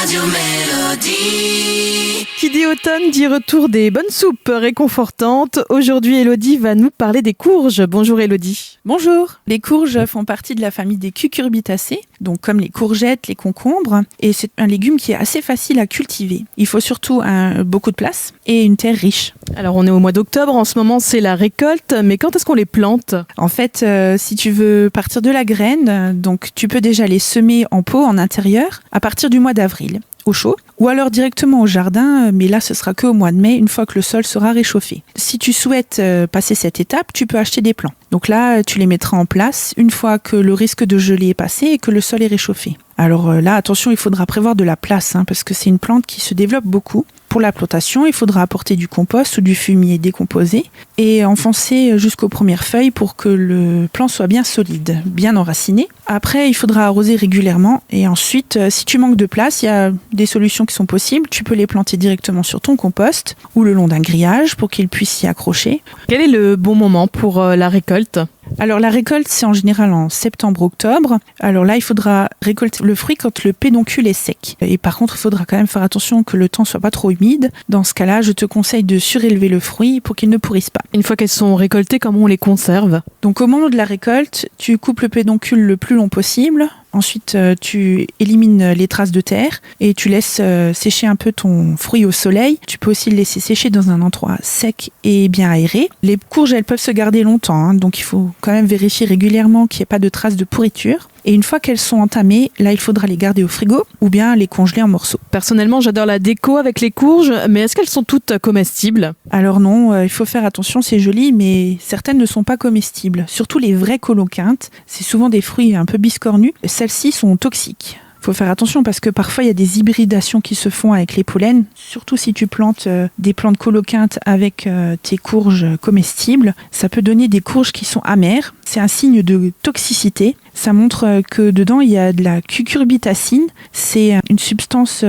Radio Mélodie. Qui dit automne dit retour des bonnes soupes réconfortantes. Aujourd'hui, Elodie va nous parler des courges. Bonjour Elodie. Bonjour. Les courges font partie de la famille des cucurbitacées, donc comme les courgettes, les concombres, et c'est un légume qui est assez facile à cultiver. Il faut surtout beaucoup de place et une terre riche. Alors on est au mois d'octobre, en ce moment c'est la récolte, mais quand est-ce qu'on les plante ? En fait, si tu veux partir de la graine, donc tu peux déjà les semer en pot en intérieur à partir du mois d'avril. Au chaud, ou alors directement au jardin, mais là ce sera qu'au mois de mai, une fois que le sol sera réchauffé. Si tu souhaites passer cette étape, tu peux acheter des plants. Donc là, tu les mettras en place une fois que le risque de gelée est passé et que le sol est réchauffé. Alors là, attention, il faudra prévoir de la place, parce que c'est une plante qui se développe beaucoup. Pour la plantation, il faudra apporter du compost ou du fumier décomposé et enfoncer jusqu'aux premières feuilles pour que le plant soit bien solide, bien enraciné. Après, il faudra arroser régulièrement et ensuite, si tu manques de place, il y a des solutions qui sont possibles. Tu peux les planter directement sur ton compost ou le long d'un grillage pour qu'ils puissent s'y accrocher. Quel est le bon moment pour la récolte ? Alors la récolte, c'est en général en septembre-octobre. Alors là, il faudra récolter le fruit quand le pédoncule est sec. Et par contre, il faudra quand même faire attention que le temps soit pas trop humide. Dans ce cas-là, je te conseille de surélever le fruit pour qu'il ne pourrisse pas. Une fois qu'elles sont récoltées, comment on les conserve ? Donc au moment de la récolte, tu coupes le pédoncule le plus long possible. Ensuite, tu élimines les traces de terre et tu laisses sécher un peu ton fruit au soleil. Tu peux aussi le laisser sécher dans un endroit sec et bien aéré. Les courges, elles peuvent se garder longtemps, donc il faut quand même vérifier régulièrement qu'il n'y ait pas de traces de pourriture. Et une fois qu'elles sont entamées, là, il faudra les garder au frigo ou bien les congeler en morceaux. Personnellement, j'adore la déco avec les courges, mais est-ce qu'elles sont toutes comestibles ? Alors non, il faut faire attention, c'est joli, mais certaines ne sont pas comestibles. Surtout les vraies coloquintes, c'est souvent des fruits un peu biscornus. Celles-ci sont toxiques. Il faut faire attention parce que parfois il y a des hybridations qui se font avec les pollens, surtout si tu plantes des plantes coloquintes avec tes courges comestibles. Ça peut donner des courges qui sont amères. C'est un signe de toxicité. Ça montre que dedans il y a de la cucurbitacine. C'est une substance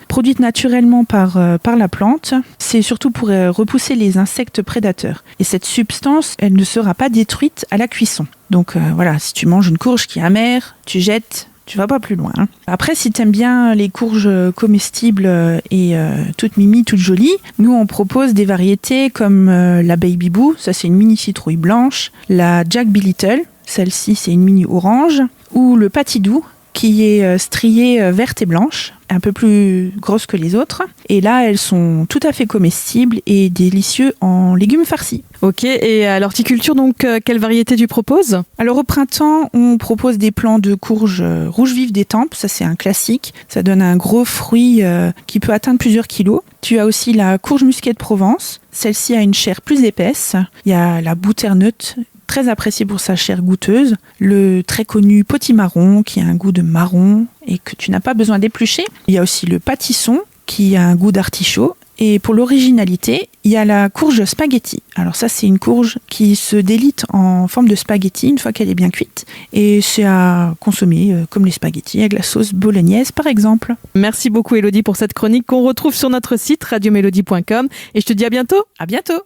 produite naturellement par la plante. C'est surtout pour repousser les insectes prédateurs. Et cette substance, elle ne sera pas détruite à la cuisson. Donc voilà, si tu manges une courge qui est amère, tu jettes. Tu vas pas plus loin. Après, si t'aimes bien les courges comestibles et toutes mimi, toutes jolies, nous on propose des variétés comme la Baby Boo, ça c'est une mini citrouille blanche, la Jack Be Little, celle-ci c'est une mini orange, ou le Patidou qui est striée verte et blanche, un peu plus grosse que les autres. Et là, elles sont tout à fait comestibles et délicieux en légumes farcis. Ok, et à l'horticulture, donc, quelle variété tu proposes ? Alors au printemps, on propose des plants de courges rouge vif d'Étampes, ça c'est un classique. Ça donne un gros fruit qui peut atteindre plusieurs kilos. Tu as aussi la courge musquée de Provence, celle-ci a une chair plus épaisse. Il y a la butternut, très apprécié pour sa chair goûteuse, le très connu potimarron qui a un goût de marron et que tu n'as pas besoin d'éplucher. Il y a aussi le pâtisson qui a un goût d'artichaut. Et pour l'originalité, il y a la courge spaghetti. Alors ça, c'est une courge qui se délite en forme de spaghetti une fois qu'elle est bien cuite. Et c'est à consommer comme les spaghettis avec la sauce bolognaise par exemple. Merci beaucoup Elodie pour cette chronique qu'on retrouve sur notre site radiomélodie.com et je te dis à bientôt. À bientôt.